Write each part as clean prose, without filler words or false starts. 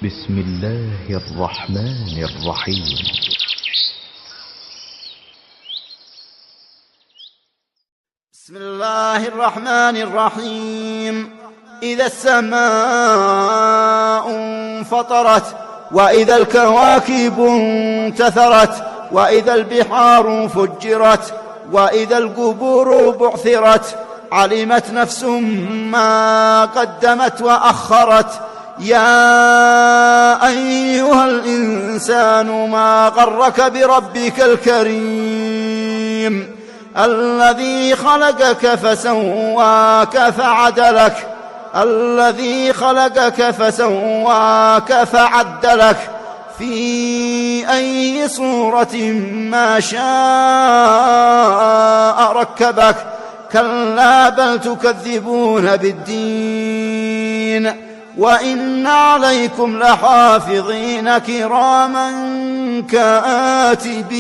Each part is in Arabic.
بسم الله الرحمن الرحيم. بسم الله الرحمن الرحيم. إذا السماء انفطرت، وإذا الكواكب انتثرت، وإذا البحار فجرت، وإذا القبور بعثرت، علمت نفس ما قدمت وأخرت. يا أيها الإنسان ما غرك بربك الكريم الذي خلقك فسواك فعدلك، الذي خلقك فسواك فعدلك في أي صورة ما شاء ركبك. كلا بل تكذبون بالدين، وإن عليكم لحافظين كراما كاتبين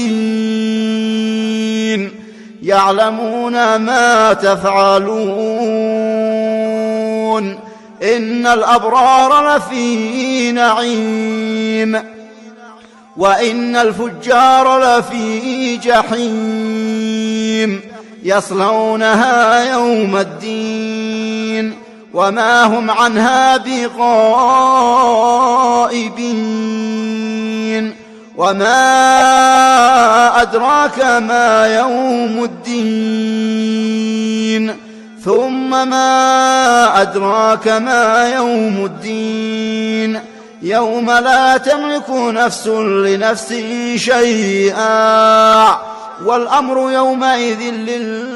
يعلمون ما تفعلون. إن الأبرار لفي نعيم، وإن الفجار لفي جحيم يصلونها يوم الدين وما هم عنها بغائبين. وما أدراك ما يوم الدين، ثم ما أدراك ما يوم الدين. يوم لا تملك نفس لنفس شيئا، والأمر يومئذ لله.